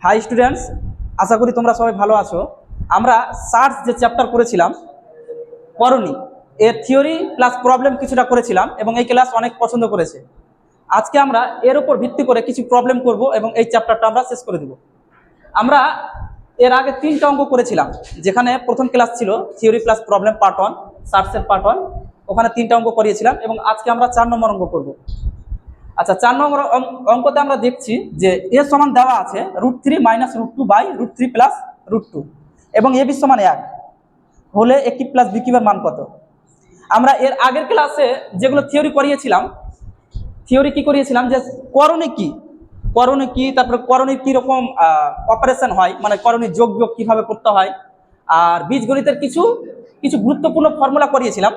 High students, আশা করি তোমরা সবাই ভালো আছো। আমরা সার্চ যে চ্যাপ্টার করেছিলাম করণী, এর থিওরি প্লাস প্রবলেম কিছুটা করেছিলাম এবং এই ক্লাস অনেক পছন্দ করেছে। আজকে আমরা এর উপর ভিত্তি করে কিছু প্রবলেম করব এবং এই চ্যাপ্টারটা আমরা শেষ করে দেব। আমরা এর আগে 3টা অঙ্ক করেছিলাম, যেখানে প্রথম ক্লাস ছিল থিওরি প্লাস প্রবলেম পার্ট 1, সার্চের পার্ট 1, ওখানে 3টা অঙ্ক করিয়েছিলাম এবং আজকে আমরা 4 নম্বর অঙ্ক করব। আচ্ছা, 4 নম্বর অঙ্কতে আমরা দেখছি যে এ সমান দেওয়া আছে √3 - √2 বাই √3 প্লাস √2 এবং এ বি সমান 1 হলে এ কিউব প্লাস বি কিউবের মান কত। আমরা এর আগের ক্লাসে যেগুলো থিওরি করিয়েছিলাম, থিওরি কি করিয়েছিলাম যে করণে কি তারপরে করণীর কীরকম অপারেশন হয়, মানে করণীর যোগ বিয়োগ কীভাবে করতে হয়, আর বীজগণিতের কিছু কিছু গুরুত্বপূর্ণ ফর্মুলা করিয়েছিলাম।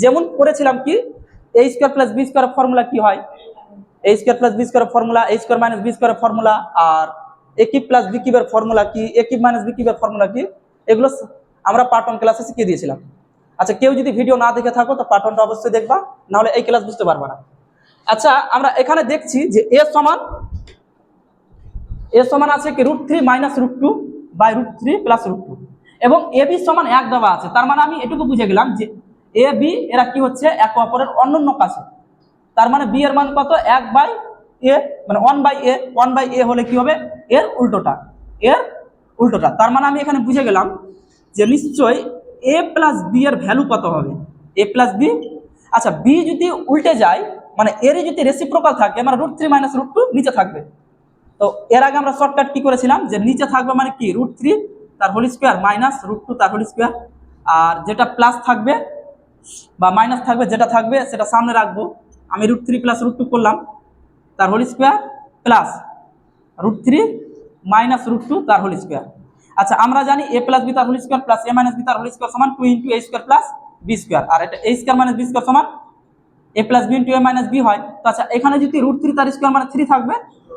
যেমন করেছিলাম কি a square plus B square formula কি হয়, a square plus B square formula, a square minus b square formula, আর এ কিউব প্লাস বি কিউবের ফর্মুলা কি, এ কিউব মাইনাস বি কিউবের ফর্মুলা কি, এগুলো আমরা পার্ট 1 ক্লাসে শিখিয়ে দিয়েছিলাম। আচ্ছা, কেউ যদি ভিডিও না দেখে থাকো তো পার্ট 1টা অবশ্যই দেখবা, নাহলে এই ক্লাস বুঝতে পারবা না। আচ্ছা, আমরা এখানে দেখছি যে এ সমান আছে কি √3 - √2 বাই √3 প্লাস √2 এবং এ বি সমান 1 দেওয়া আছে। তার মানে আমি এটুকু বুঝে গেলাম যে এ বি এরা কি হচ্ছে, একে অপরের অনন্য কাছে। তার মানে বি এর মান কত, 1 বাই এ, মানে 1 বাই এ। 1 বাই এ হলে কি হবে, এর উল্টোটা। তার মানে আমি এখানে বুঝে গেলাম যে নিশ্চয়ই এ প্লাস বি এর ভ্যালু কত হবে, এ প্লাস বি। আচ্ছা, বি যদি উল্টে যায়, মানে এর যদি রেসিপ্রোকাল থাকে, মানে √3 - √2 নিচে থাকবে। তো এর আগে আমরা শর্টকাট কি করেছিলাম যে নিচে থাকবে মানে কি √3 তার হোল স্কোয়ার মাইনাস √2 তার হোল স্কোয়ার, আর যেটা প্লাস থাকবে বা মাইনাস থাকবে, যেটা থাকবে সেটা সামনে রাখবো। আমি √3 প্লাস √2 করলাম তার হোল স্কোয়ার প্লাস √3 মাইনাস √2 তার হোল স্কোয়ার। আচ্ছা, আমরা জানি এ প্লাস বি তার whole square plus a minus B তার হোল স্কোয়ার সমান 2 × a square plus B square, আর এটা a square minus b square সমান a plus b × a minus b হয়। তো আচ্ছা, এখানে যদি √3 তার স্কোয়ার মানে 3 থাকবে,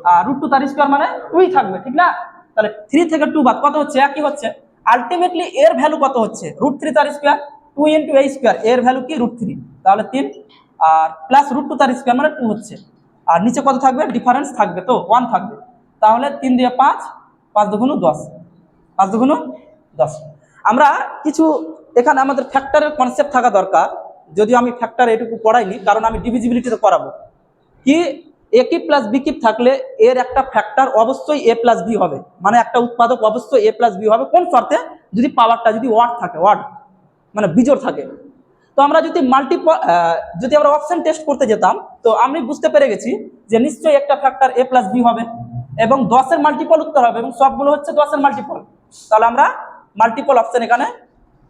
আর √2 তার স্কোয়ার মানে 2 থাকবে, ঠিক না? তাহলে 3 থেকে 2 বাদ কত হচ্ছে, একই হচ্ছে। আলটিমেটলি এর ভ্যালু কত হচ্ছে, √3 তার স্কোয়ার 2 × a স্কোয়ার, এর ভ্যালু কি √3, তাহলে 3, আর প্লাস √2 তার স্কোয়ার মানে 2 হচ্ছে। আর নিচে কত থাকবে, ডিফারেন্স থাকবে, তো 1 থাকবে। তাহলে 3 দিয়ে 5, 5 2 × 10, 5 2 × 10। আমরা কিছু এখানে আমাদের ফ্যাক্টরের কনসেপ্ট থাকা দরকার, যদিও আমি ফ্যাক্টর এটুকু পড়াইনি, কারণ আমি ডিভিজিবিলিটিতে করাবো। কি a cube plus B cube থাকলে এর একটা ফ্যাক্টর অবশ্যই এ প্লাস বি হবে, মানে একটা উৎপাদক অবশ্যই এ প্লাস বি হবে। কোন শর্তে, যদি পাওয়ারটা যদি ওয়াট থাকে, ওয়াট মানে বিজোড় থাকে। তো আমরা যদি যদি আমরা অপশন টেস্ট করতে যেতাম, তো আমি বুঝতে পেরে গেছি যে নিশ্চয়ই একটা ফ্যাক্টর এ প্লাস বি হবে এবং 10-এর মাল্টিপল উত্তর হবে এবং সবগুলো হচ্ছে 10-এর মাল্টিপল। তাহলে আমরা মাল্টিপল অপশন এখানে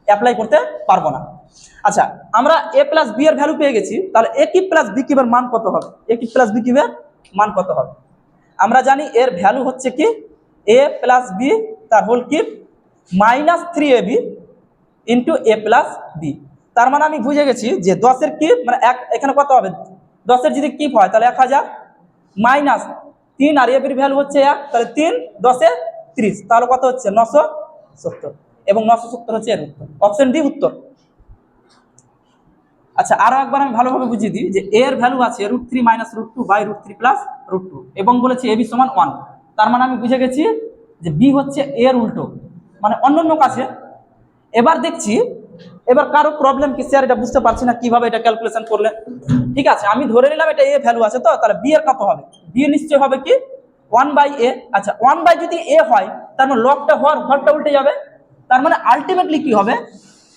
অ্যাপ্লাই করতে পারবো না। আচ্ছা, আমরা এ প্লাস বি এর ভ্যালু পেয়ে গেছি, তাহলে এ কিউব প্লাস বি কিউবের মান কত হবে, এ কিউব প্লাস বি কিউবের মান কত হবে। আমরা জানি এর ভ্যালু হচ্ছে কি এ প্লাস বি তার whole cube minus 3ab into a plus B. তার মানে আমি বুঝে গেছি যে 10-এর কিউব মানে 1, এখানে কত হবে, 10-এর যদি কিউব হয় তাহলে 1000 মাইনাস 3, আর এর ভ্যালু হচ্ছে 1, তাহলে 3 10-এ 30, তাহলে কত হচ্ছে 970, এবং 970 হচ্ছে এর উত্তর, অপশন ডি উত্তর। আচ্ছা, আরো একবার আমি ভালোভাবে বুঝিয়ে দিই যে এর ভ্যালু আছে √3 - √2 বাই √3 প্লাস √2 এবং বলেছি এ বি সমান 1। তার মানে আমি বুঝে গেছি যে বি হচ্ছে এর উল্টো, মানে অন্যান্য কাছে। এবার দেখছি, এবার কারো প্রবলেম কি স্যার এটা বুঝতে পারছি না কিভাবে এটা ক্যালকুলেশন করলে। ঠিক আছে, আমি ধরে নিলাম এটা এ ভ্যালু আছে, তো তাহলে বি এর কত হবে, বি নিশ্চয় হবে কি 1 বাই এ। আচ্ছা, 1 বাই যদি এ হয় তার মানে লগটা হরটা উল্টে যাবে। তার মানে আলটিমেটলি কি হবে,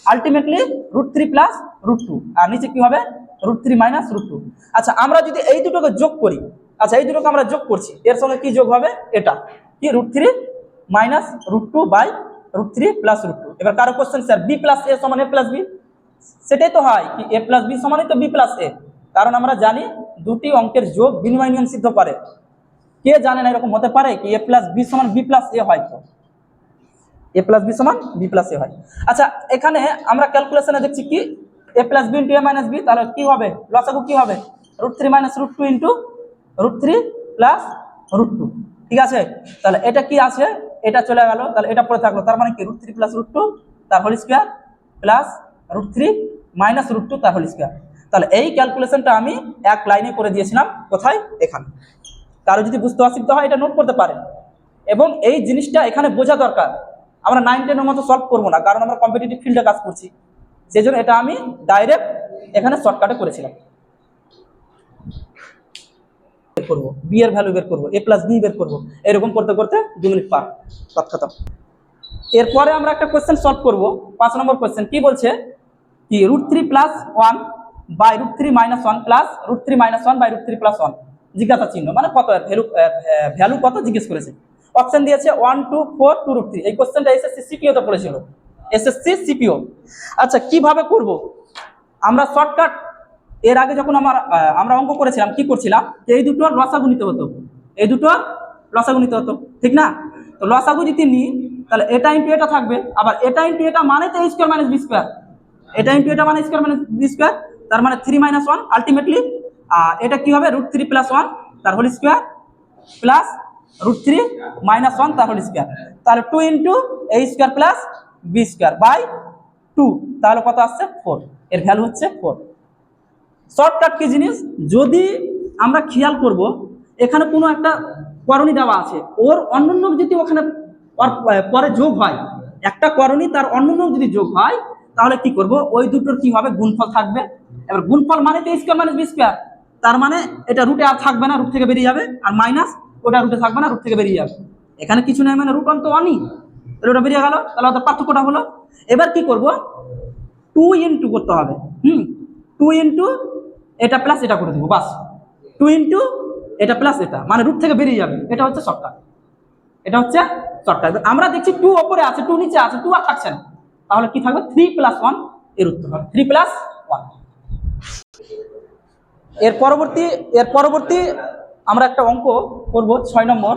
আলটিমেটলি √3 প্লাস √2, আর নিচে কি হবে √3 মাইনাস √2। আচ্ছা, আমরা যদি এই দুটোকে যোগ করি, আচ্ছা এই দুটোকে আমরা যোগ করছি, এর সঙ্গে কি যোগ হবে, এটা কি √3 মাইনাস √2 বাই √3 প্লাস √2। এবার কারো কোশ্চেন স্যার বি প্লাস এ সমান এ প্লাস বি, সেটাই তো হয় কি এ প্লাস বি সমানই তো বি প্লাস এ, কারণ আমরা জানি দুটি অঙ্কের যোগ বিনিময় নিয়ম সিদ্ধ করে। কে জানে না এরকম হতে পারে কি এ প্লাস বি সমান বি প্লাস এ হয়, তো এ প্লাস বি সমান বি প্লাস এ হয়। আচ্ছা, এখানে আমরা ক্যালকুলেশনে দেখছি কি a plus B into A minus B, তাহলে কি হবে লসাগু কি হবে √3 - √2 ইন্টু √3 প্লাস √2, ঠিক আছে। তাহলে এটা কি আছে, এটা চলে গেল, তাহলে এটা পড়ে থাকলো। তার মানে কি √3 প্লাস √2 তার হোল স্কোয়ার প্লাস √3 মাইনাস √2 তার হোল স্কোয়ার। তাহলে এই ক্যালকুলেশনটা আমি এক লাইনে করে দিয়েছিলাম, কোথায়, এখানে। কারো যদি বুঝতে অসুবিধা হয় এটা নোট করতে পারেন, এবং এই জিনিসটা এখানে বোঝা দরকার। আমরা 9, 10 এর মতো সলভ করবো না, কারণ আমরা কম্পিটিটিভ ফিল্ডে কাজ করছি। সেই জন্য এটা আমি ডাইরেক্ট এখানে শর্টকাটে করেছিলাম। বের করবো, বি এর ভ্যালু বের করবো, এ প্লাস বি বের করবো, এরকম করতে করতে 2 মিনিট পার, বাদ খতম। এরপরে আমরা একটা কোয়েশ্চেন সলভ করব। 5 নম্বর কোয়েশ্চেন কি বলছে, কি √3 + 1 বাই √3 - 1 প্লাস √3 - 1 বাই √3 + 1 জিজ্ঞাসা চিহ্ন, মানে কত এর ভ্যালু কত জিজ্ঞেস করেছে। অপশন দিয়েছে 1, 2, 4, 2 √3। এই কোয়েশ্চেনটা এসএসসি সিপিও তে পড়েছিল, এসএসসি সিপিও। আচ্ছা কিভাবে করব আমরা শর্টকাট। এর আগে যখন আমরা অঙ্ক করেছিলাম কি করছিলাম, এই দুটোর লসাগু নিতে হতো, এই দুটোর লসাগু নিতে হতো, ঠিক না? তো লসাগু যদি নিই তাহলে এটা ইনটু এটা থাকবে, আবার এটা ইনটু এটা মানে তো a² - b², এটা ইনটু এটা মানে a² - b², তার মানে 3 - 1 আলটিমেটলি। এটা কি হবে √3 + 1 তার হোল স্কয়ার প্লাস √3 - 1 তার হোল স্কয়ার, তাহলে 2 ইনটু a² + b² বাই 2, তাহলে কত আসছে 4। এর ভ্যালু হচ্ছে 4। শর্টকাট কি জিনিস, যদি আমরা খেয়াল করব এখানে কোনো একটা করণী দেওয়া আছে, ওর অন্যান্য যদি ওখানে পরে যোগ হয়, একটা করণী তার অন্যান্য যদি যোগ হয় তাহলে কি করব, ওই দুটোর কি হবে গুণফল থাকবে। এবার গুণফল মানে তো a² - b², তার মানে এটা রুটে আর থাকবে না, রুট থেকে বেরিয়ে যাবে, আর মাইনাস ওটা রুটে থাকবে না, রুট থেকে বেরিয়ে যাবে। এখানে কিছু নেই মানে রুট অন তো অনই, তাহলে ওটা বেরিয়ে গেল, তাহলে ওদের পার্থক্যটা হলো। এবার কি করব 2 ইনটু করতে হবে, 2 ইনটু এটা প্লাস এটা করে দেবো, বাস 2 ইনটু এটা প্লাস এটা, মানে রুট থেকে বেরিয়ে যাবে। এটা হচ্ছে শর্টকাট, এটা হচ্ছে শর্টকাট। আমরা দেখছি 2 ওপরে আছে, 2 নিচে আছে, 2 আর থাকছে না, তাহলে কি থাকবে 3 + 1 এর উত্তর হবে 3 + 1। এর পরবর্তী আমরা একটা অঙ্ক করব 6 নম্বর,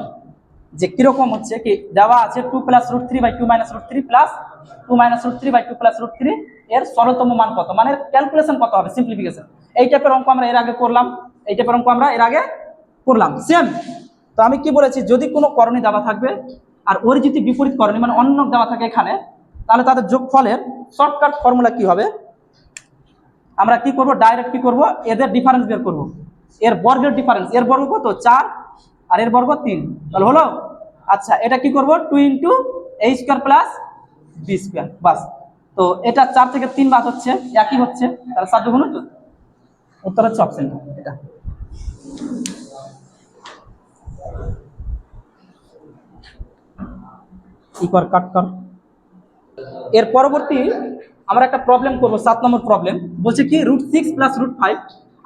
যে কিরকম হচ্ছে কি দেওয়া আছে 2 + √3 / 2 - √3 প্লাস 2 - √3 / 2 + √3 এর সরলতম মান কত, মানে ক্যালকুলেশন কত হবে, সিম্পলিফিকেশন। এই টাইপের অঙ্ক আমরা এর আগে করলাম, এই টাইপের অঙ্ক আমরা এর আগে করলাম সেম। তো আমি কি বলেছি, যদি কোনো করণী দেওয়া থাকবে আর ওর যদি বিপরীত করণী মানে অন্য দেওয়া থাকে এখানে, তাহলে তাদের যোগফলের শর্টকাট ফর্মুলা কি হবে, আমরা কি করব ডাইরেক্ট কি করব এদের ডিফারেন্স বের করব, এর বর্গের ডিফারেন্স, এর বর্গ কত 4 আর এর বর্গ 3, তাহলে হলো। আচ্ছা এটা কি করব 2 ইনটু a² + b², বাস। তো এটা 4 থেকে 3 বাদ হচ্ছে, একই হচ্ছে, তাহলে 7 গুণ উত্তর হচ্ছে অপশন এটা। কি কর কাট কর। এর পরবর্তী আমরা একটা প্রবলেম করব, 7 নম্বর প্রবলেম। বলছে কি √6 + √5,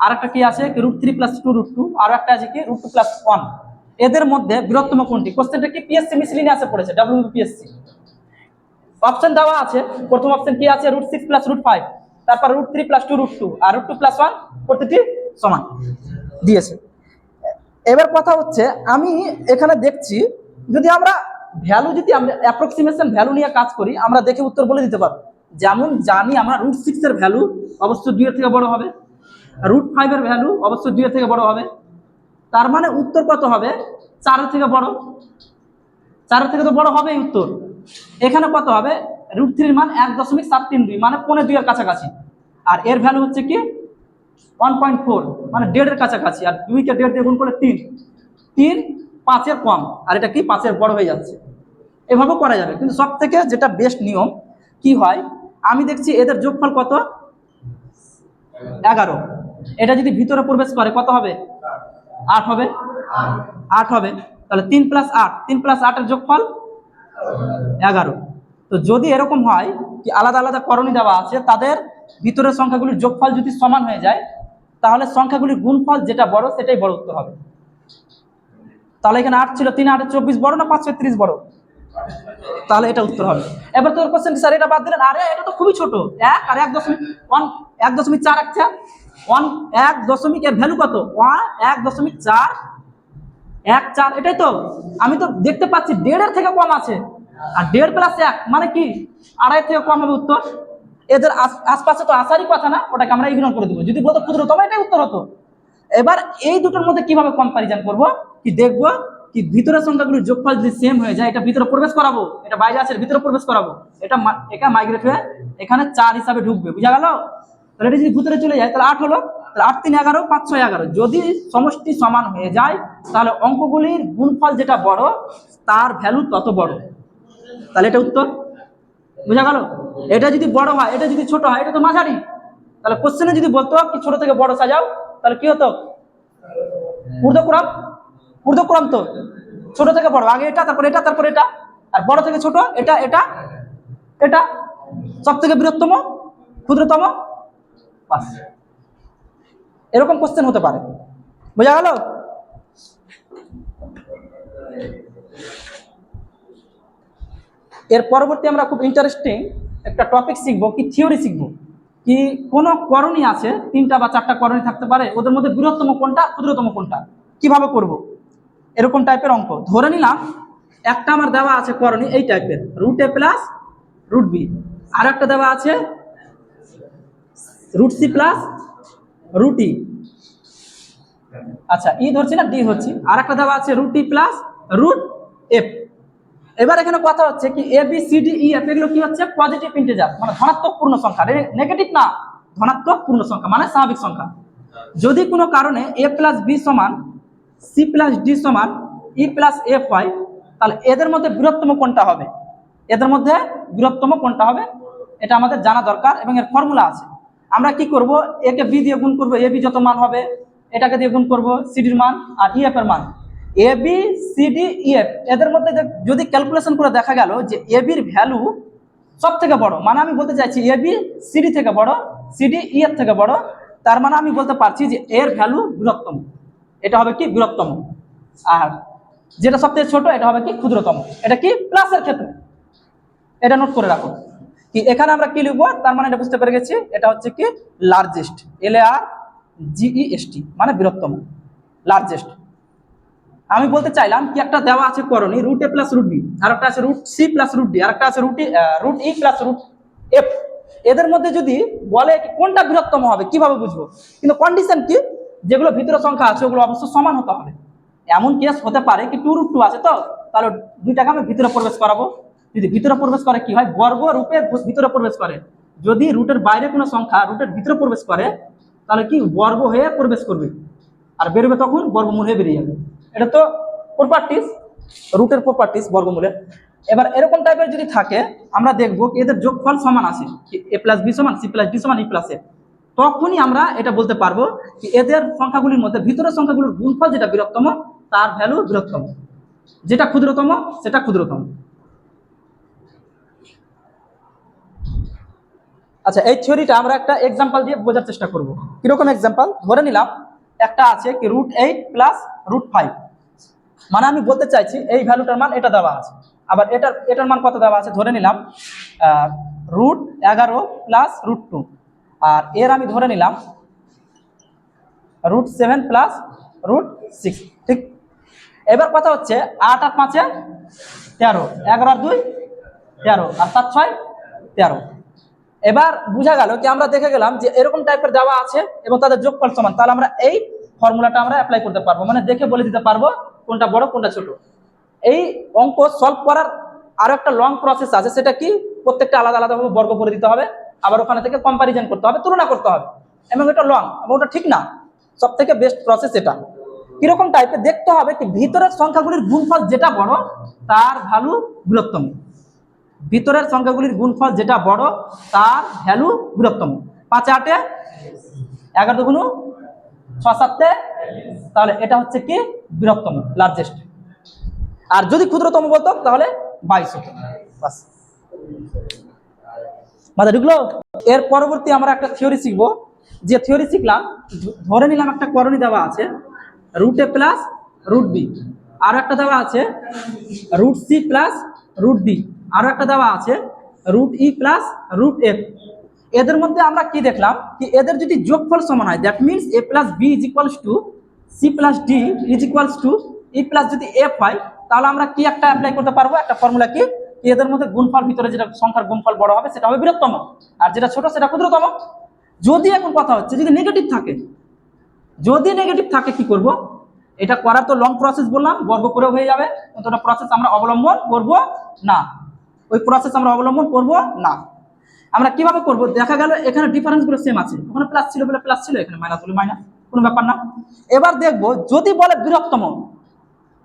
আর একটা কি আছে কি √3 + 2 √2, আর একটা আছে কি √2 + 1। এদের মধ্যে বৃহত্তম কোনটি? কোশ্চেনটা কি পিএসসি মিসলিনিয়াসে পড়েছে, ডব্লিউবিপিএসসি। অপশন দেওয়া আছে, প্রথম অপশন কি আছে √6 + √5, তারপর √3 + 2 √2 আর √2 + 1, প্রতিটি সমান দিয়েছে। এবার কথা হচ্ছে আমি এখানে দেখছি যদি আমরা ভ্যালু যদি আমরা অ্যাপ্রক্সিমেশন ভ্যালু নিয়ে কাজ করি, আমরা দেখে উত্তর বলে দিতে পারবো। যেমন জানি আমরা √6 এর ভ্যালু অবশ্যই 2 এর থেকে বড় হবে, √5 এর ভ্যালু অবশ্যই 2 এর থেকে বড় হবে, তার মানে উত্তর কত হবে 4 এর থেকে বড়, 4 এর থেকে তো বড় হবেই উত্তর। এখানে কত হবে √3 এর মান 1.732, মানে 1.5 এর কাছাকাছি, আর এর ভ্যালু হচ্ছে কি 1.4, মানে 1.5 এর কাছাকাছি, আর 2 কে 1.5 দিয়ে গুণ করলে 3, 5 এর কম, আর এটা কি 5 এর বড় হয়ে যাচ্ছে। এভাবেও করা যাবে, কিন্তু সব থেকে যেটা বেস্ট নিয়ম কি হয়, আমি দেখছি এদের যোগফল কত 11, এটা যদি ভিতরে প্রবেশ করে কত হবে 8 হবে, 8 হবে, তাহলে 3 + 8, 3 + 8 এর যোগফল 11। তো যদি এরকম হয় কি আলাদা আলাদা করণী দেওয়া আছে, তাদের ভিতরের সংখ্যাগুলির যোগফল যদি সমান হয়ে যায়, তাহলে সংখ্যাগুলির গুণফল যেটা বড় সেটাই বড় উত্তর হবে। তাহলে এখানে 8 ছিল, 3 × 8 = 24 বড় না 5 × 30 বড়, তাহলে এটা উত্তর হবে। এবার তোর কোশ্চেন স্যার এটা বাদ দিলেন, আরে এটা তো খুবই ছোট, 1 আর 1.4 একটা 1 এর ভ্যালু কত 1.4, এটাই তো আমি তো দেখতে পাচ্ছি 1.5 এর থেকে কম আছে, আর 1.5 + 1 মানে কি 2.5 থেকে কম হবে উত্তর। এদের আশপাশে তো আসারই কথা না, ওটাকে আমরা ইগনোর করে দেবো, যদি বলতো ক্ষুদ্র তবে এটাই উত্তর হতো। এবার এই দুটোর মধ্যে কিভাবে কম্পারিজন করব, কি দেখবো কি ভিতরের সংখ্যাগুলির যোগফল যদি সেম হয়ে যায়, এটা ভিতরে প্রবেশ করাবো, এটা বাইরে আছে ভিতরে প্রবেশ করাবো, এটা মাইগ্রেট হয়ে এখানে 4 হিসাবে ঢুকবে, বুঝা গেল। তাহলে এটা যদি ভিতরে চলে যায় তাহলে 8 হলো, তাহলে 8 3 11 5 6 11 যদি সমষ্টি সমান হয়ে যায় তাহলে অঙ্কগুলির গুণফল যেটা বড় তার ভ্যালু তত বড়। তাহলে এটা উত্তর, বুঝা গেল? এটা যদি বড় হয়, এটা যদি ছোট হয়, এটা তো মাঝারি। তাহলে কোশ্চেনে যদি বলতো কি ছোট থেকে বড় সাজাও, তাহলে কি হতো? ঊর্ধ্বক্রম, ঊর্ধ্বক্রম তো ছোট থেকে বড়, আগে এটা তারপর এটা তারপর এটা, আর বড় থেকে ছোট এটা এটা এটা, সব থেকে বৃহত্তম ক্ষুদ্রতম, বাস। এরকম কোশ্চেন হতে পারে, বোঝা গেল? এর পরবর্তী আমরা খুব ইন্টারেস্টিং একটা টপিক শিখবো, কি থিওরি শিখবো, কি কোন করণী আছে 3টা বা 4টা করণী থাকতে পারে, ওদের মধ্যে বৃহত্তম কোনটা ক্ষুদ্রতম কোনটা, কিভাবে করব এরকম টাইপের অঙ্ক। ধরে নিলাম একটা আমার দেওয়া আছে করণী এই টাইপের, √a প্লাস √b, আর একটা দেওয়া আছে √c প্লাস √e, আচ্ছা ই ধরছি না ডি ধরছি, আর একটা দেওয়া আছে √e প্লাস √f। এবার এখানে কথা হচ্ছে কি A B C D E F এগুলো কি হচ্ছে পজিটিভ ইন্টিজার, মানে ধনাত্মক পূর্ণ সংখ্যা, নেগেটিভ না, ধনাত্মক পূর্ণ সংখ্যা মানে স্বাভাবিক সংখ্যা। যদি কোনো কারণে a প্লাস বি সমান সি প্লাস ডি সমান ই প্লাস এফ হয়, তাহলে এদের মধ্যে বৃহত্তম কোনটা হবে, এদের মধ্যে বৃহত্তম কোনটা হবে এটা আমাদের জানা দরকার, এবং এর ফর্মুলা আছে। আমরা কি করব, এ কে বি দিয়ে গুণ করব, এ বি যত মান হবে এটাকে দিয়ে গুণ করব সিডির মান আর ই এফ এর মান। A B C D E F এদের মধ্যে যদি ক্যালকুলেশন করে দেখা গেল যে এ বির ভ্যালু সব থেকে বড়, মানে আমি বলতে চাইছি এ বি সিডি থেকে বড়, সিডি ই এফ থেকে বড়, তার মানে আমি বলতে পারছি যে এর ভ্যালু বৃহত্তম, এটা হবে কি বৃহত্তম। আর যেটা সবথেকে ছোট এটা হবে কি ক্ষুদ্রতম। এটা কি প্লাসের ক্ষেত্রে, এটা নোট করে রাখো। কি এখানে আমরা কি লিখবো, তার মানে এটা বুঝতে পেরে গেছি, এটা হচ্ছে কি লার্জেস্ট, LARGEST মানে বৃহত্তম, লার্জেস্ট। আমি বলতে চাইলাম কি একটা দেওয়া আছে করণী √a প্লাস √b, আর একটা আছে √c প্লাস √d, আর একটা আছে √e প্লাস √f। এদের মধ্যে যদি বলে কোনটা বৃহত্তম হবে কিভাবে বুঝবো, কিন্তু কন্ডিশন কি, যেগুলো ভিতরে সংখ্যা আছে ওগুলো অবশ্য সমান হতে হবে। এমন কেস হতে পারে কি 2√2 আছে, তো তাহলে দুইটাকে আমি ভিতরে প্রবেশ করাবো, যদি ভিতরে প্রবেশ করে কি হয় বর্গ রূপের ভিতরে প্রবেশ করে, যদি রুটের বাইরে কোনো সংখ্যা রুটের ভিতরে প্রবেশ করে তাহলে কি বর্গ হয়ে প্রবেশ করবে, আর বেরোবে তখন বর্গমূল হয়ে বেরিয়ে যাবে। এটা তো প্রপার্টিস, রুটের প্রপার্টিস বর্গমূলের। এবার এরকম টাইপের যদি থাকে আমরা দেখবো কি এদের যোগফল সমান আছে, a প্লাস বি সমান সি প্লাস ডি সমান ই প্লাস এ, তখনই আমরা এটা বলতে পারবো কি এদের সংখ্যাগুলির মধ্যে ভিতরের সংখ্যাগুলোর গুণফল যেটা বৃহত্তম তার ভ্যালু বৃহত্তম, যেটা ক্ষুদ্রতম সেটা ক্ষুদ্রতম। আচ্ছা এই থিওরিটা আমরা একটা এক্সাম্পল দিয়ে বোঝার চেষ্টা করব। কিরকম এক্সাম্পল, ধরে নিলাম একটা আছে কি √8 প্লাস √5, মানে আমি বলতে চাইছি এই ভ্যালুটার মান এটা দেওয়া আছে, আবার এটার মান কত দেওয়া আছে, ধরে নিলাম √11 প্লাস √2, আর এর আমি ধরে নিলাম √7 প্লাস √6, ঠিক। এবার কথা হচ্ছে 8 আর 5 13, 11 আর 2 13, আর 7 6 13। এবার বোঝা গেল কি আমরা দেখে গেলাম যে এরকম টাইপের দেওয়া আছে এবং তাদের যোগফল সমান, তাহলে আমরা এই ফর্মুলাটা আমরা অ্যাপ্লাই করতে পারবো, মানে দেখে বলে দিতে পারবো কোনটা বড় কোনটা ছোট। এই অঙ্ক সলভ করার আরো একটা লং প্রসেস আছে, সেটা কি প্রত্যেকটা আলাদা আলাদাভাবে বর্গ করে দিতে হবে, আবার ওখানে থেকে কম্পারিজন করতে হবে, তুলনা করতে হবে, এবং এটা লং এবং ওটা ঠিক না, সব থেকে বেস্ট প্রসেস এটা। কিরকম টাইপের দেখতে হবে কি ভিতরের সংখ্যাগুলির গুণফল যেটা বড় তার ভ্যালু বৃহত্তম, ভিতরের সংখ্যাগুলির গুণফল যেটা বড় তার ভ্যালু বৃহত্তম। 5 8 11 2 6 7, তাহলে এটা হচ্ছে কি বৃহত্তম লার্জেস্ট। আর যদি ক্ষুদ্রতম বলতো তাহলে 22 হতো, বাস। মাথা ঢুকলো? এর পরবর্তী আমরা একটা থিওরি শিখবো, যে থিওরি শিখলাম, ধরে নিলাম একটা করণী দেওয়া আছে √a প্লাস √b, আর একটা দেওয়া আছে √c প্লাস √d, আরো একটা দেওয়া আছে √e প্লাস √f। এদের মধ্যে আমরা কি দেখলাম কি এদের যদি যোগফল সমান হয়, that means a plus b is equals to c plus d is equals to e plus যদি f হয়, তাহলে আমরা কি একটা অ্যাপ্লাই করতে পারবো, একটা ফর্মুলা কি এদের মধ্যে গুণফল ভিতরে যেটা সংখ্যার গুণফল বড় হবে সেটা হবে বৃহত্তম, আর যেটা ছোট সেটা ক্ষুদ্রতম। যদি এখন কথা হচ্ছে যদি নেগেটিভ থাকে, যদি নেগেটিভ থাকে কি করব, এটা করার তো লং প্রসেস বললাম, বর্গ করে হয়ে যাবে, কিন্তু ওটা প্রসেস আমরা অবলম্বন করব না, ওই প্রসেস আমরা অবলম্বন করব না। আমরা কিভাবে করব, দেখা গেল এখানে ডিফারেন্স গুলো সেম আছে, ওখানে প্লাস ছিল বলে প্লাস ছিল, এখানে মাইনাস বলে মাইনাস, কোনো ব্যাপার না। এবার দেখব যদি বলে বৃহত্তম,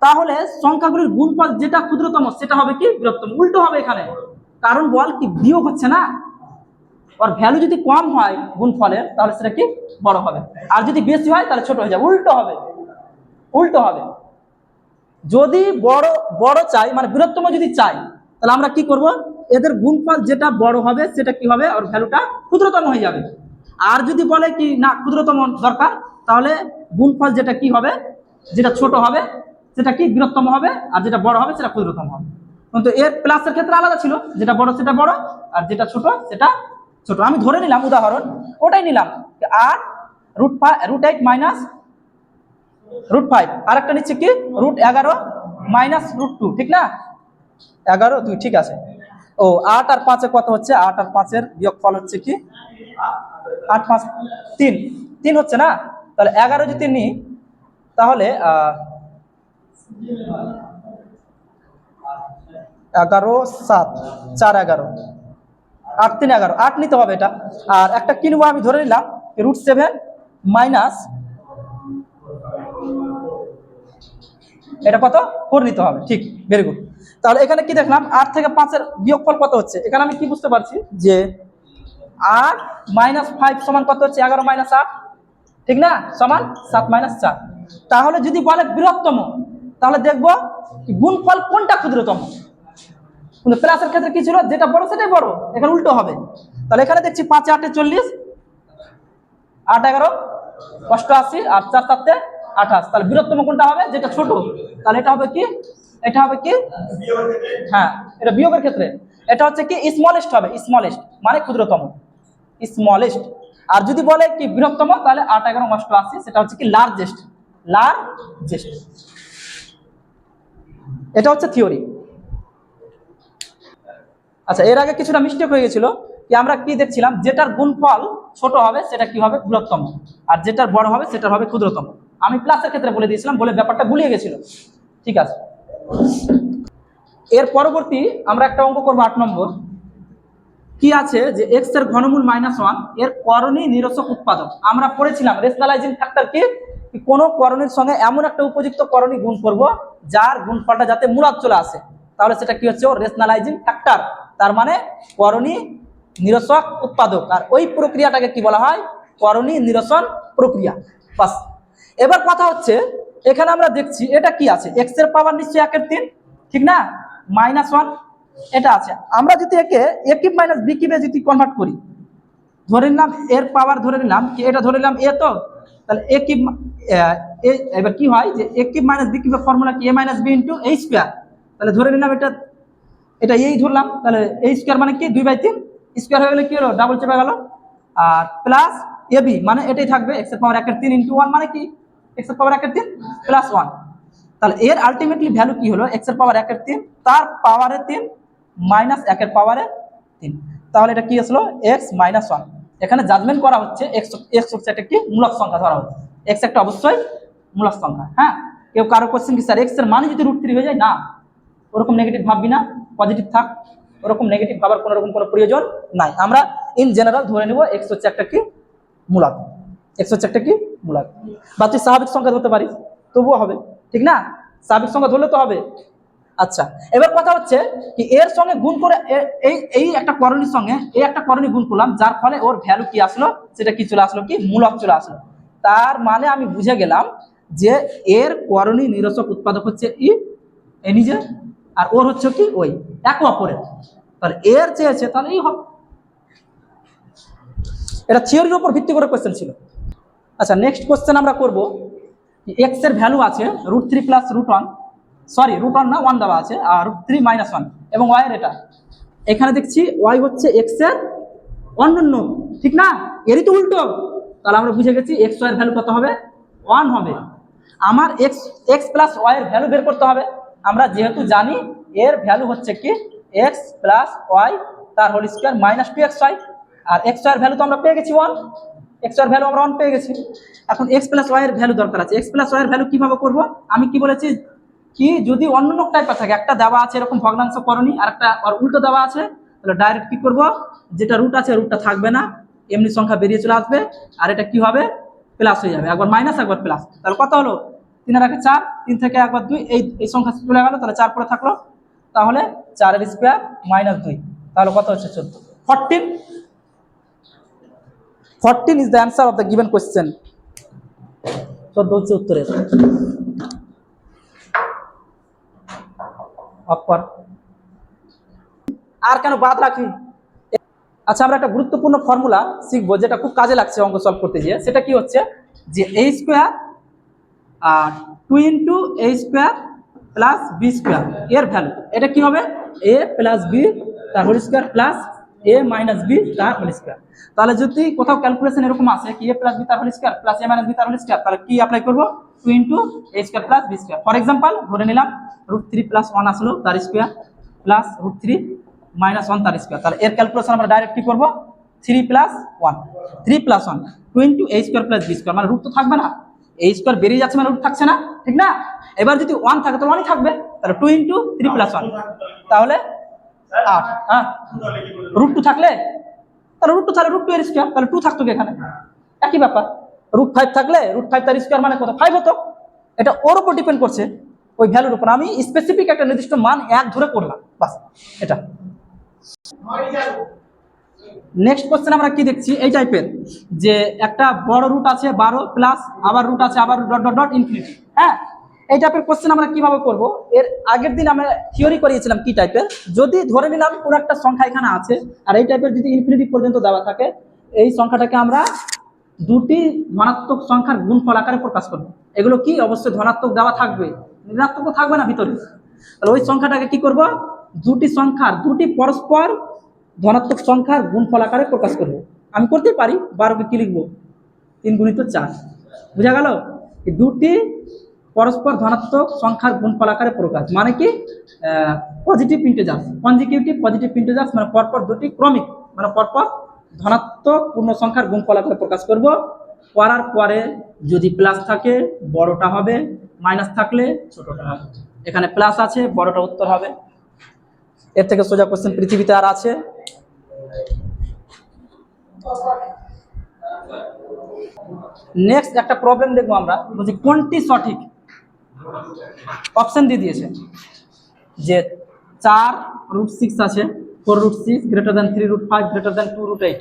তাহলে সংখ্যাগুলির গুণফল যেটা ক্ষুদ্রতম সেটা হবে কি বৃহত্তম, উল্টো হবে এখানে, কারণ বল কি বিয়োগ হচ্ছে না, আর ভ্যালু যদি কম হয় গুণফলের তাহলে সেটা কি বড় হবে, আর যদি বেশি হয় তাহলে ছোট হয়ে যাবে, উল্টো হবে, উল্টো হবে। যদি বড় বড় চাই মানে বৃহত্তম যদি চাই, তাহলে আমরা কি করব, এদের গুণফল যেটা বড় হবে সেটা কি হবে, আর ভ্যালুটা ক্ষুদ্রতম হয়ে যাবে। আর যদি বলে কি না ক্ষুদ্রতম দরকার, তাহলে গুণফল যেটা কি হবে, যেটা ছোট হবে সেটা কি বৃহত্তম হবে, আর যেটা বড় হবে সেটা ক্ষুদ্রতম হবে। কিন্তু এর প্লাসের ক্ষেত্রে আলাদা ছিল, যেটা বড় সেটা বড়, আর যেটা ছোট সেটা ছোট। আমি ধরে নিলাম উদাহরণ, ওটাই নিলাম, আর √8 মাইনাস √5, আর একটা নিচ্ছে কি √11 মাইনাস √2, ঠিক না, 11 2, ঠিক আছে। ও 8 আর 5 কত হচ্ছে, 8 আর 5 বিয়োগফল হচ্ছে কি 8 5 3, 3 হচ্ছে না, তাহলে 11 যদি নিই তাহলে 11 7 4 11, 8 3 11, 8 নিতে হবে এটা। আর একটা কি নেবো, আমি ধরে নিলাম √7 মাইনাস এটা কত 4 নিতে হবে, ঠিক, ভেরি গুড। তাহলে এখানে কি দেখলাম 8 থেকে 5 বিয়োগফল কত হচ্ছে, এখানে আমি কি বুঝতে পারছি যে 8 মাইনাস 5 সমান কত হচ্ছে 11 মাইনাস 8, ঠিক না, সমান 7 মাইনাস 4। তাহলে যদি বলে বৃহত্তম, তাহলে দেখবো গুণফল কোনটা ক্ষুদ্রতম, কিন্তু প্লাসের ক্ষেত্রে কি ছিল, যেটা বড় সেটাই বড়, এখানে উল্টো হবে। তাহলে এখানে দেখছি 5 8 40, 8 11 88, আর 4 7 28, তাহলে বৃহত্তম কোনটা হবে, যেটা ছোট, তাহলে এটা হবে কি, এটা হবে কি, হ্যাঁ এটা বিয়োগের ক্ষেত্রে এটা হচ্ছে কি স্মলেস্ট হবে, স্মলেস্ট মানে ক্ষুদ্রতম, স্মলেস্ট। আর যদি বলে কি বৃহত্তম, তাহলে 8 11 88, সেটা হচ্ছে কি লার্জেস্ট, লার্জেস্ট। এটা হচ্ছে থিওরি। আচ্ছা, এর আগে কিছুটা মিস্টেক হয়ে গেছিল, কি আমরা কি দেখছিলাম, যেটার গুণফল ছোট হবে সেটা কি হবে বৃহত্তম, আর যেটার বড় হবে সেটা হবে ক্ষুদ্রতম। আমি প্লাসের ক্ষেত্রে বলে দিয়েছিলাম, বলে ব্যাপারটা গুলিয়ে গেছিল, ঠিক আছে। এর পরবর্তী আমরা একটা অঙ্ক করবো 8 নম্বর। কি আছে যে এক্স এর ঘনমূল -1 এর করণী নিরসক উৎপাদক। আমরা পড়েছিলাম রেশনালাইজিং ফ্যাক্টর কি, কোনো করণীর সঙ্গে এমন একটা উপযুক্ত করণী গুণ করব যার গুণফলটা যাতে মূলত চলে আসে, তাহলে সেটা কি হচ্ছে, ও রেশনালাইজিং ফ্যাক্টর, তার মানে করণী নিরসক উৎপাদক। আর ওই প্রক্রিয়াটাকে কি বলা হয়, করণী নিরসন প্রক্রিয়া, বাস। এবার কথা হচ্ছে এখানে আমরা দেখছি এটা কি আছে, এক্স এর পাওয়ার নিশ্চয়ই 1/3, ঠিক না, -1 এটা আছে। আমরা যদি একে এ কিউব মাইনাস বি কিউবে যদি কনভার্ট করি, ধরে নিলাম এর পাওয়ার ধরে নিলাম কি, এটা ধরে নিলাম এ, তো তাহলে এ কিউব, এবার কি হয় যে এ কিউব মাইনাস বি কিউবের ফর্মুলা কি, এ মাইনাস বি ইন্টু এ স্কোয়ার। তাহলে ধরে নিলাম এটা, এটা এই ধরলাম, তাহলে এ স্কোয়ার মানে কি 2/3, স্কোয়ার হয়ে গেলে কি হলো ডাবল চেপে গেল, আর প্লাস এ বি মানে এটাই থাকবে, এক্স এর পাওয়ার 1/3 ইন্টু 1 মানে কি এক্স এর পাওয়ার 1/3 প্লাস 1। তাহলে এর আলটিমেটলি ভ্যালু কি হলো, এক্স এর পাওয়ার 1/3 তার পাওয়ারে 3 মাইনাস 1 এর পাওয়ারে 3, তাহলে এটা কি আসলো এক্স মাইনাস 1। এখানে জাজমেন্ট করা হচ্ছে এক্স হচ্ছে একটা কি মূলক সংখ্যা ধরা হচ্ছে, এক্স একটা অবশ্যই মূলক সংখ্যা। হ্যাঁ, কেউ কারো কোশ্চেন কি স্যার এক্স এর মানে যদি √3 হয়ে যায়, না ওরকম নেগেটিভ ভাববি না, পজিটিভ থাক, ওরকম নেগেটিভ ভাবার কোনো রকম কোনো প্রয়োজন নাই। আমরা ইন জেনারেল ধরে নেব এক্স হচ্ছে একটা কি মূলক, এক্স হচ্ছে একটা কি মূলক। বা তুই স্বাভাবিক সংখ্যা ধরতে পারিস তবুও হবে, ঠিক না, স্বাভাবিক সংখ্যা ধরলে তো হবে। আচ্ছা, এবার কথা হচ্ছে কি এর সঙ্গে গুণ করে এই একটা করণীর সঙ্গে এই একটা করণী গুণ করলাম, যার ফলে ওর ভ্যালু কি আসলো, সেটা কি চলে আসলো, কি মূলক চলে আসলো। তার মানে আমি বুঝে গেলাম যে এর করণী নিরসক উৎপাদক হচ্ছে এ নিজে, আর ওর হচ্ছে কি ওই এক অপরের, তাহলে এর চেয়েছে তাহলে এই হবে। এটা থিওরির উপর ভিত্তি করে কোশ্চেন ছিল। আচ্ছা, নেক্সট কোশ্চেন আমরা করব, এক্স এর ভ্যালু আছে √3 প্লাস √1, সরি √1 না 1 দেওয়া আছে, আর √3 মাইনাস 1, এবং ওয়াই এর এটা, এখানে দেখছি ওয়াই হচ্ছে এক্স এর অনন্য, ঠিক না, এরই তো উল্টো। তাহলে আমরা বুঝে গেছি এক্স ওয়াই এর ভ্যালু কত হবে, 1 হবে। আমার এক্স প্লাস ওয়াই এর ভ্যালু বের করতে হবে। আমরা যেহেতু জানি এর ভ্যালু হচ্ছে কি এক্স প্লাস ওয়াই তার হোল স্কোয়ার মাইনাস 2xy, আর এক্স ওয়াই এর ভ্যালু তো আমরা পেয়ে গেছি 1, এক্স ওয়াই এর ভ্যালু আমরা 1 পেয়ে গেছি। এখন এক্স প্লাস ওয়াই এর ভ্যালু দরকার আছে, এক্স প্লাস ওয়াই এর ভ্যালু কিভাবে করব, আমি কি বলেছি কি যদি অন্য টাইপের থাকে, একটা দেওয়া আছে এরকম ভগ্নাংশ করণী, আর একটা আর উল্টো দেওয়া আছে, তাহলে ডাইরেক্ট কি করব, যেটা রুট আছে রুটটা থাকবে না, এমনি সংখ্যা বেরিয়ে চলে আসবে, আর এটা কি হবে প্লাস হয়ে যাবে, একবার মাইনাস একবার প্লাস। তাহলে কত হলো 3 আর 1 4, 3 থেকে একবার 2, এই সংখ্যা চলে গেল, তাহলে 4 পরে থাকলো, তাহলে 4 এর স্কোয়ার মাইনাস 2, তাহলে কত হচ্ছে 14। 14 is the answer of the given question. 14 হচ্ছে উত্তরের। আর কেন বাদ রাখি? আচ্ছা, আমরা একটা গুরুত্বপূর্ণ ফর্মুলা শিখবো যেটা খুব কাজে লাগছে অঙ্ক সলভ করতে গিয়ে। সেটা কি হচ্ছে যে a স্কোয়ার আর 2 into a square plus B square এর ভ্যালু, এটা কি হবে a প্লাস বি তার whole square plus a minus B তার হোল স্কোয়ার। তাহলে যদি কোথাও ক্যালকুলেশন এরকম আসে কি a প্লাস বি তার whole square plus a minus B তার হোল স্কোয়ার, তাহলে কি অ্যাপ্লাই করবো 2 into a square plus B square. For example ধরে নিলাম √3 প্লাস 1 আসলো তার স্কোয়ার প্লাস √3 মাইনাস 1 তার স্কোয়ার। তাহলে এর ক্যালকুলেশন আমরা ডাইরেক্ট কি করবো 3 plus 1 2 into a square plus B square, মানে রুট তো থাকবে না, a স্কোয়ার বেরিয়ে যাচ্ছে মানে রুট থাকছে না, ঠিক না? এবার যদি 1 থাকে তাহলে 1ই থাকবে, তাহলে 2 ইন্টু 3 প্লাস 1 তাহলে 8। হ্যাঁ, √2 থাকলে তাহলে √2 তাহলে √2 এর স্কোয়ার, তাহলে 2 থাকতো কি এখানে, একই ব্যাপার। √5 থাকলে √5 তার স্কোয়ার মানে কত 5 হতো। এটা ওর উপর ডিপেন্ড করছে, ওই ভ্যালুর উপর। আমি স্পেসিফিক একটা নির্দিষ্ট মান 1 ধরে করলাম, বাস এটা। নেক্সট কোশ্চেন আমরা কি দেখছি এই টাইপের, যে একটা বড় রুট আছে 12 প্লাস আবার রুট আছে আবার ডট ডট ডট ইনফিনিটি। হ্যাঁ, এই টাইপের কোশ্চেন আমরা কিভাবে করব, এর আগের দিন আমরা থিওরি করিয়েছিলাম কি টাইপের। যদি ধরে নিলাম কোনো একটা সংখ্যা এখানে আছে আর এই টাইপের যদি ইনফিনিটি পর্যন্ত দেওয়া থাকে, এই সংখ্যাটাকে আমরা দুটি ধনাত্মক সংখ্যার গুণফল আকারে প্রকাশ করব। এগুলো কি অবশ্যই ধনাত্মক দেওয়া থাকবে, ঋণাত্মক তো থাকবে না ভিতরে। তাহলে ওই সংখ্যাটাকে কি করব, দুটি পরস্পর ধনাত্মক সংখ্যার গুণফল আকারে প্রকাশ করব। আমি করতে পারি 12কে কি লিখবো 3 গুণিত 4, বুঝা গেল? এই দুটি পরস্পর ধনাত্মক সংখ্যার গুণফল আকারে প্রকাশ মানে কি positive integers, consecutive positive integers, মানে পরপর দুটি ক্রমিক মানে পরপর ধনাত্মক পূর্ণ সংখ্যার গুণফল আকারে প্রকাশ করব। করার পরে যদি প্লাস থাকে বড়টা হবে, মাইনাস থাকলে ছোটটা হবে। এখানে প্লাস আছে, বড়টা উত্তর হবে। এর থেকে সোজা কোশ্চেন পৃথিবীতে আর আছে? নেক্সট একটা প্রবলেম দেখবো আমরা, বলছি কোনটি সঠিক। অপশন দিয়ে দিয়েছে যে 4√6 আছে, 4√6 গ্রেটার দ্যান 3√5 গ্রেটার দ্যান 2√8।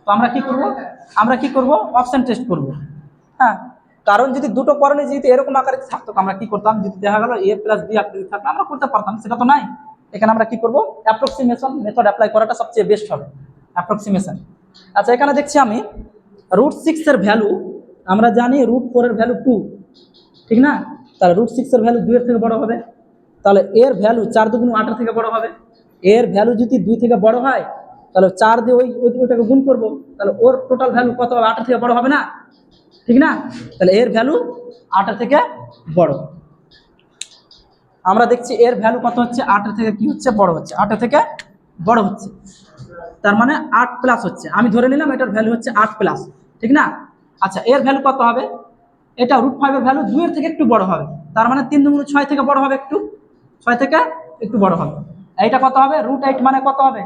তো আমরা কি করব অপশন টেস্ট করব। হ্যাঁ, কারণ যদি দুটো করণে যদি এরকম আকারে থাকতো আমরা কি করতাম, যদি দেখা গেল a প্লাস বি আকৃতি থাকতো আমরা করতে পারতাম, সেটা তো নাই। এখানে আমরা কি করব অ্যাপ্রক্সিমেশন মেথড অ্যাপ্লাই করাটা সবচেয়ে বেস্ট হবে, অ্যাপ্রক্সিমেশন। আচ্ছা, এখানে দেখছি আমি √6 এর ভ্যালু আমরা জানি √4 এর ভ্যালু 2, ঠিক না? তাহলে √6 এর ভ্যালু 2 এর থেকে বড় হবে, তাহলে এর ভ্যালু 4 2 8 এর থেকে বড় হবে। এর ভ্যালু যদি 2 থেকে বড় হয় তাহলে 4 দিয়ে ওইটাকে গুণ করব, তাহলে ওর টোটাল ভ্যালু কত হবে 8 এর থেকে বড় হবে না, ঠিক না? তাহলে এর ভ্যালু 8 এর থেকে বড়। আমরা দেখছি এর ভ্যালু কত হচ্ছে 8 এর থেকে কি হচ্ছে বড় হচ্ছে, 8 এর থেকে বড় হচ্ছে, তার মানে 8 প্লাস হচ্ছে। আমি ধরে নিলাম এটার ভ্যালু হচ্ছে 8 প্লাস, ঠিক না? আচ্ছা, এর ভ্যালু কত হবে, এটা √5 এর ভ্যালু 2 এর থেকে একটু বড় হবে, তার মানে 3 2 6 থেকে বড় হবে, একটু 6 থেকে একটু বড় হবে। এইটা কত হবে √8 মানে কত হবে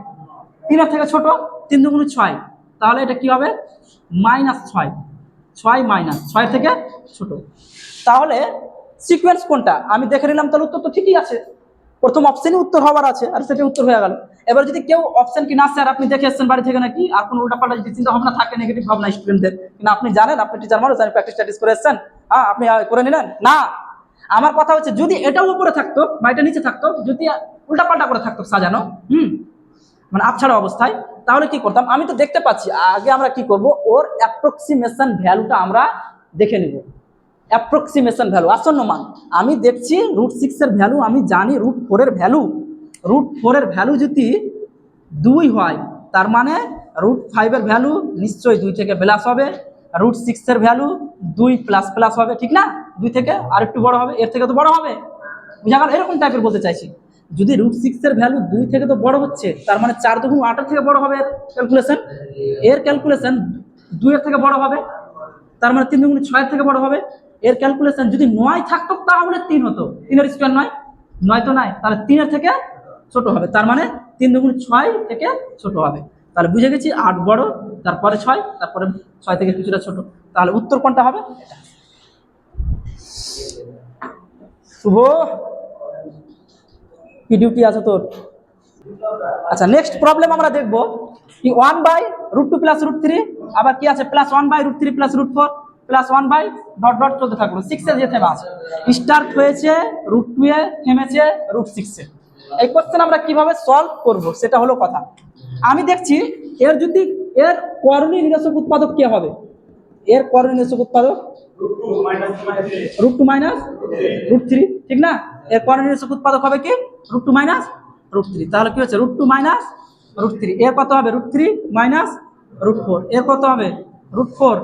3 এর থেকে ছোট, 3 2 6, তাহলে এটা কি হবে -6, 6 -6 এর থেকে ছোট। তাহলে সিকোয়েন্স কোনটা আমি দেখে নিলাম, তাহলে উত্তর তো ঠিকই আছে, প্রথম অপশনই উত্তর হওয়ার আছে আর সেটা উত্তর হয়ে গেল। এবার যদি কেউ অপশন কি না স্যার আপনি দেখে এসেছেন বাড়ি থেকে নাকি, আর কোনো উল্টাপাল্টা যদি চিন্তা ভাবনা থাকে নেগেটিভ ভাবনা স্টুডেন্টদের, কিন্তু আপনি জানেন আপনি টিচার মানুষ, আপনি প্র্যাকটিস করে এসেছেন, হ্যাঁ আপনি করে নিলেন না। আমার কথা হচ্ছে যদি এটাও উপরে থাকতো বা এটা নিচে থাকতো, যদি উল্টাপাল্টা করে থাকতো সাজানো, মানে আপছাড়া অবস্থায়, তাহলে কি করতাম, আমি তো দেখতে পাচ্ছি, আগে আমরা কি করব ওর অ্যাপ্রক্সিমেশন ভ্যালুটা আমরা দেখে নিব। অ্যাপ্রক্সিমেশন ভ্যালু আসন্ন মান আমি দেখছি √6 এর ভ্যালু আমি জানি √4 এর ভ্যালু, √4 এর ভ্যালু যদি 2 হয় তার মানে √5 এর ভ্যালু নিশ্চয়ই 2 থেকে প্লাস হবে, √6 এর ভ্যালু 2 প্লাস প্লাস হবে, ঠিক না? 2 থেকে আর একটু বড় হবে, এর থেকে তো বড় হবে, বুঝা গেল? এরকম টাইপের বলতে চাইছি, যদি √6 এর ভ্যালু 2 থেকে তো বড় হচ্ছে, তার মানে 4 2 8 এর থেকে বড় হবে এর ক্যালকুলেশন 2 এর থেকে বড় হবে, তার মানে 3 2 6 এর থেকে বড় হবে। এর ক্যালকুলেশন যদি 9 থাকতো তাহলে 3 হতো, 3 এর স্কয়ার 9 তো নাই, তাহলে 3 এর থেকে ছোট হবে, তার মানে 3 দুগুণ 6 থেকে ছোট হবে। তাহলে বুঝে গেছি 8 বড়, তারপরে 6, তারপরে 6 থেকে কিছুটা ছোট। তাহলে উত্তর কোনটা হবে? শুভ, কি ডিউটি আছে তোর? আচ্ছা, নেক্সট প্রবলেম আমরা দেখব কি 1/√2 প্লাস √3, আবার কি আছে plus 1/√3 plus √4 plus 1 by dot dot চলতে থাকলো 6 এ যে থেমে আছে, স্টার্ট হয়েছে √2 এ, থেমেছে √6 এ। এই কোশ্চেন আমরা কিভাবে সলভ করব সেটা হলো কথা। আমি দেখছি এর যদি এর করণীয় নিরসক উৎপাদক কে হবে? এর করণীয় নিরসক উৎপাদক √2 মাইনাস √3, ঠিক না? এর করণীয় নিরসক উৎপাদক হবে কি √2 মাইনাস √3। তাহলে কি হচ্ছে √2 মাইনাস √3, এর কত হবে √3 মাইনাস √4, এর কত হবে √4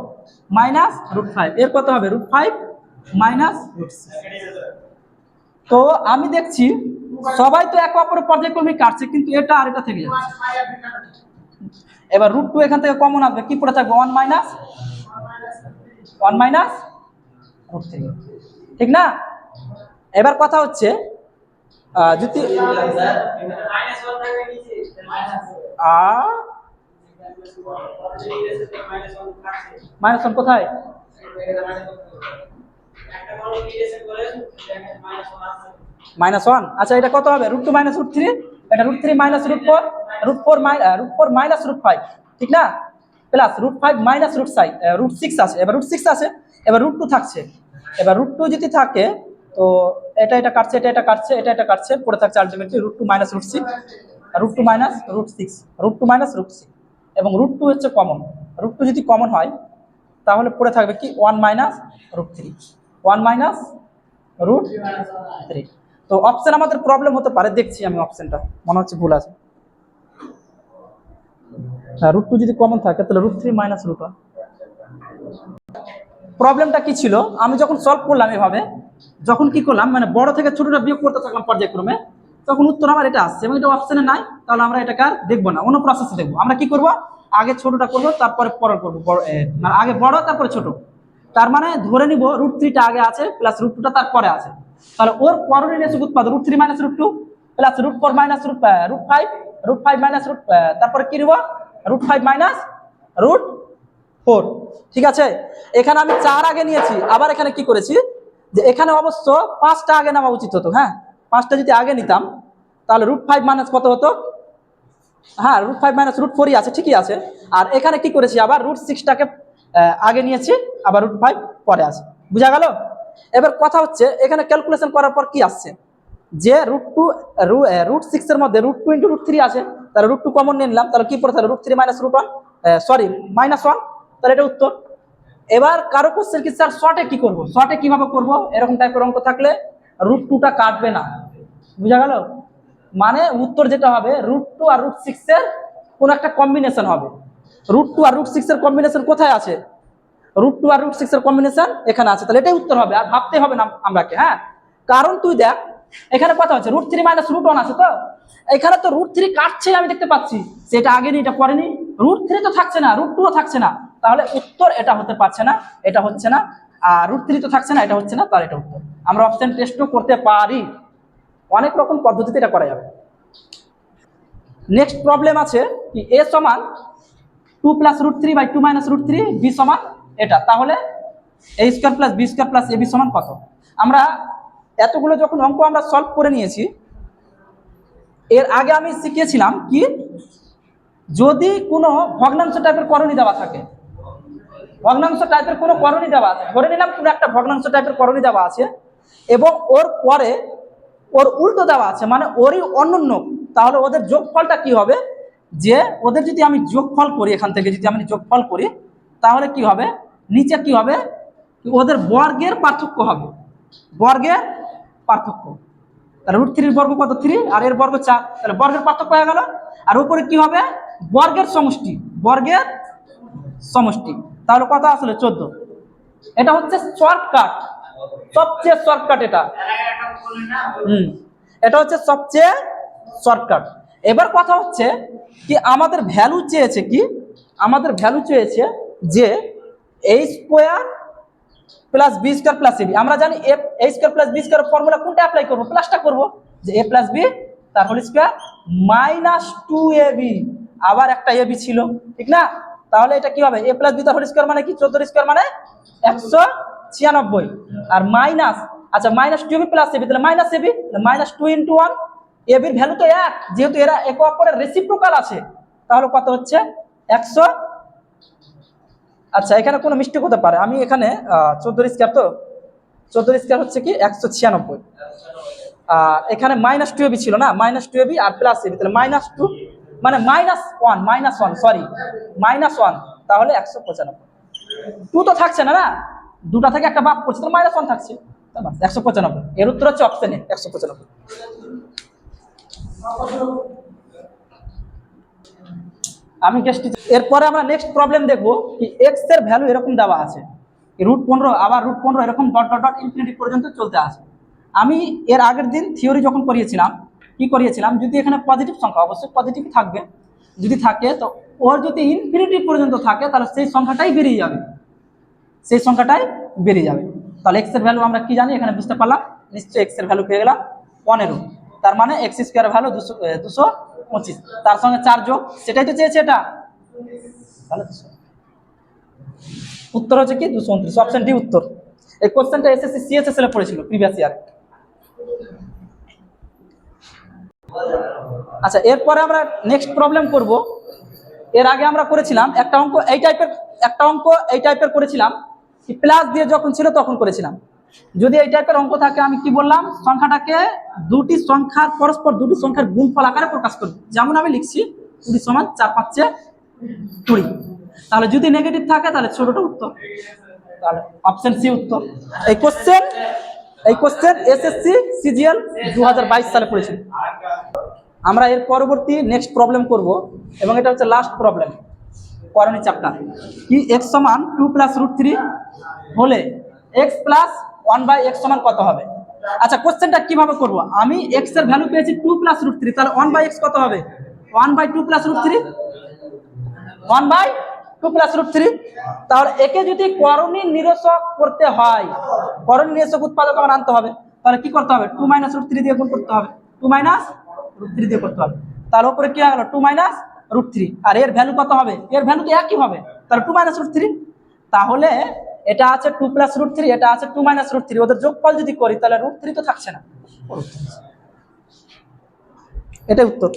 মাইনাস √5, এর কত হবে √5 মাইনাস √6। তো আমি দেখছি সবাই তো এক অপরের পর্যায়ক্রমিক কাটছে, কিন্তু এটা আর এটা থেকে যাচ্ছে। এবার √2 এখান থেকে কমন আসবে, কি পড়ে থাকবে 1 মাইনাস √3, ঠিক না? এবার কথা হচ্ছে যদি -1 কোথায়, -1, আচ্ছা এটা কত হবে √2 মাইনাস √3, এটা √3 মাইনাস √4, √4 মাইনাস √5, ঠিক না? প্লাস √5 মাইনাস √6 আছে, এবার √6 আছে, এবার √2 থাকছে। এবার √2 যদি থাকে তো এটা কাটছে, এটা কাটছে, এটা কাটছে, পড়ে থাকছে আলটিমেটলি √2 মাইনাস √6, √2 মাইনাস √6, √2 মাইনাস √6, এবং √2 হচ্ছে কমন। √2 যদি কমন হয় তাহলে পড়ে থাকবে কি 1 মাইনাস √3, 1 মাইনাস √3। তো অপশন আমাদের প্রবলেম হতে পারে, দেখছি আমি অপশনটা, মনে হচ্ছে ভুল আছে। √2 যদি কমন থাকে তাহলে √3 মাইনাস √1। প্রবলেমটা কি ছিল, আমি যখন সলভ করলাম এভাবে, যখন কি করলাম মানে বড় থেকে ছোটটা বিয়োগ করতে থাকলাম পর্যায়ক্রমে, তখন উত্তর আমার এটা আসছে এবং এটা অপশনে নাই। তাহলে আমরা এটাকে আর দেখবো না, অন্য প্রসেসে দেখবো। আমরা কি করব, আগে ছোটটা করবো, তারপরে পরে করবো, মানে আগে বড় তারপরে ছোট। তার মানে ধরে নিব √3টা আগে আছে প্লাস √2টা তারপরে আছে। তাহলে ওর করণীয় নিরসক উৎপাদক √3 মাইনাস √2 প্লাস √4 মাইনাস √5 মাইনাস তারপরে কি নিব √5 মাইনাস √4, ঠিক আছে? এখানে আমি 4 আগে নিয়েছি, আবার এখানে কি করেছি যে এখানে অবশ্য 5টা আগে নেওয়া উচিত হতো। হ্যাঁ, 5টা যদি আগে নিতাম তাহলে √5 মাইনাস কত হতো, হ্যাঁ √5 মাইনাস √4ই আছে, ঠিকই আছে। আর এখানে কি করেছি আবার √6টাকে আগে নিয়েছি, আবার √5 পরে আছে, বুঝা গেল? এবার কথা হচ্ছে এখানে ক্যালকুলেশন করার পর কি আসছে যে √6 এর মধ্যে √2 × √3 আছে, তাহলে √2 কমন নিয়ে নিলাম, তাহলে কি পড়ে থাকলো √3 মাইনাস √1, সরি -1, তাহলে এটা উত্তর। এবার কারো কোশ্চেন কি স্যার শর্টে কি করব, শর্টে কিভাবে করব, এরকম টাইপের অঙ্ক থাকলে √2টা কাটবে না, বুঝা গেল? মানে উত্তর যেটা হবে √2 আর √6 এর কোন একটা কম্বিনেশন হবে। √2 আর √6 এর কম্বিনেশন কোথায় আছে, √2 আর √6 এর কম্বিনেশন এখানে আছে, তাহলে এটাই উত্তর হবে, আর ভাবতে হবে না আমরাকে। হ্যাঁ, কারণ তুই দেখ এখানে কথা হচ্ছে √3 মাইনাস √1 আছে, তো এখানে তো √3 কাটছে আমি দেখতে পাচ্ছি, সেটা আগে নি এটা পরে নি, √3 তো থাকছে না, √2ও থাকছে না, তাহলে উত্তর এটা হতে পারছে না, এটা হচ্ছে না। আর √3 তো থাকছে না, এটা হচ্ছে না, তাহলে এটা উত্তর। আমরা অপশন টেস্টও করতে পারি, অনেক রকম পদ্ধতিতে এটা করা যাবে। নেক্সট প্রবলেম আছে কি a সমান 2 প্লাস √3 বাই 2 মাইনাস √3, b সমান এটা, তাহলে a square plus b square plus ab সমান কত? আমরা এতগুলো যখন অঙ্ক আমরা সলভ করে নিয়েছি, এর আগে আমি শিখিয়েছিলাম কি যদি কোনো ভগ্নাংশ টাইপের করণী দেওয়া থাকে, ভগ্নাংশ টাইপের কোনো করণী দেওয়া আছে, ধরে নিলাম কোনো একটা ভগ্নাংশ টাইপের করণী দেওয়া আছে এবং ওর পরে ওর উল্টো দেওয়া আছে, মানে ওরই অনন্য, তাহলে ওদের যোগফলটা কি হবে, যে ওদের যদি আমি যোগফল করি, এখান থেকে যদি আমি যোগফল করি তাহলে কি হবে, নিচে কি হবে, ওদের বর্গের পার্থক্য হবে, বর্গের পার্থক্য। তাহলে √3 বর্গ কত 3, আর এর বর্গ 4, তাহলে বর্গের পার্থক্য হয়ে গেল। আর উপরে কি হবে, বর্গের সমষ্টি, বর্গের সমষ্টি, তাহলে কত আসলে 14। এটা হচ্ছে শর্টকাট, সবচেয়ে শর্টকাট এটা। এটা হচ্ছে সবচেয়ে শর্টকাট। এবার কথা হচ্ছে কি আমাদের ভ্যালু চেয়েছে কি, আমাদের ভ্যালু চেয়েছে যে a square plus b square plus ab। আমরা জানি a square plus b square formula কোনটা অ্যাপ্লাই করব, প্লাসটা করব, যে a প্লাস b তার হোল স্কোয়ার মাইনাস 2ab, আবার একটা ab ছিল, ঠিক না? তাহলে এটা কি হবে, a প্লাস বি তার হোল স্কোয়ার মানে কি 14 স্কোয়ার মানে 196, আর মাইনাস, আচ্ছা মাইনাস 2ab প্লাস ab, তাহলে minus ab, minus 2 into 1, ab এর ভ্যালু তো এক, যেহেতু এরা একে অপরের রেসিপ্রোকাল আছে, তাহলে কত হচ্ছে 100। আচ্ছা এখানে কোনো মিস্টেক হতে পারে, আমি এখানে 14 স্কোয়ার, তো 14 স্কোয়ার হচ্ছে কি 196, আর এখানে মাইনাস 2ab ছিল না, মাইনাস 2ab আর প্লাস ab, তাহলে মাইনাস 2 মানে মাইনাস 1 সরি -1, তাহলে 195। 2 তো থাকছে না, না দুটা থেকে একটা বাদ পড়ছে, তাহলে -1 থাকছে, 195। এর উত্তর হচ্ছে অপশন এ 195। আমি এরপরে আমরা নেক্সট প্রবলেম দেখবো কি এক্স এর ভ্যালু এরকম দেওয়া আছে, √15, আবার √15 এরকম ডট ডট ডট ইনফিনিটি পর্যন্ত চলতে আছে। আমি এর আগের দিন থিওরি যখন করিয়েছিলাম, কি করিয়েছিলাম, যদি এখানে পজিটিভ সংখ্যা, অবশ্যই পজিটিভ থাকবে, যদি থাকে তো ওর যদি ইনফিনিটি পর্যন্ত থাকে তাহলে সেই সংখ্যাটাই বেরিয়ে যাবে, সেই সংখ্যাটাই বেরিয়ে যাবে। তাহলে এক্স এর ভ্যালু আমরা কি জানি, এখানে বুঝতে পারলাম, নিশ্চয়ই এক্স এর ভ্যালু পেয়ে গেলাম 15, তার মানে এক্স স্কোয়ার ভ্যালু 225, তার সঙ্গে 4 যোগ, সেটাই তো চেয়েছে এটা, তাহলে উত্তর হচ্ছে কি 229, অপশন ডি উত্তর। এই কোশ্চেনটা এসএসসি সিএসএস এর পড়েছিল প্রিভিয়াস ইয়ারে। আচ্ছা এরপরে আমরা নেক্সট প্রবলেম করব। এর আগে আমরা করেছিলাম একটা অঙ্ক এই টাইপের করেছিলাম, কি প্লাস দিয়ে যখন ছিল তখন করেছিলাম। যদি এই টাইপের অঙ্ক থাকে, আমি কি বললাম, সংখ্যাটাকে দুটি সংখ্যার পরস্পর দুটি সংখ্যার গুণফল আকারে প্রকাশ করব। যেমন আমি লিখছি 20 সমান 4 5 20, তাহলে যদি নেগেটিভ থাকে তাহলে ছোটটা উত্তর, তাহলে অপশন সি উত্তর। এই কোশ্চেন এসএসসি সিজিএল 2022 সালে পড়েছিল। আমরা এর পরবর্তী নেক্সট প্রবলেম করব, এবং এটা হচ্ছে লাস্ট প্রবলেম করণী চ্যাপ্টার। কি এক্স সমান 2 প্লাস √3 হলে এক্স প্লাস 1/x সমান কত হবে? আচ্ছা কোশ্চেনটা কিভাবে করব, আমি এক্স এর ভ্যালু পেয়েছি 2 প্লাস √3, তাহলে 1/x কত হবে? 1/2 প্লাস √3, 1/2 প্লাস √3। তাহলে একে যদি করণী নিরসক করতে হয়, করণী নিরসক উৎপাদক আমার আনতে হবে, তাহলে কি করতে হবে? 2 - √3 দিয়ে গুণ করতে হবে, 2 - √3 দিয়ে করতে হবে। তার উপরে কি হয়ে গেল 2 - √3, আর এর ভ্যালু কত হবে? এর ভ্যালু তো একই হবে, তাহলে 2 - √3। তাহলে এটা আছে 2 প্লাস √3, এটা আছে 2 - √3, ওদের যোগফল যদি করি তাহলে √3 তো থাকছে না, এটাই উত্তর।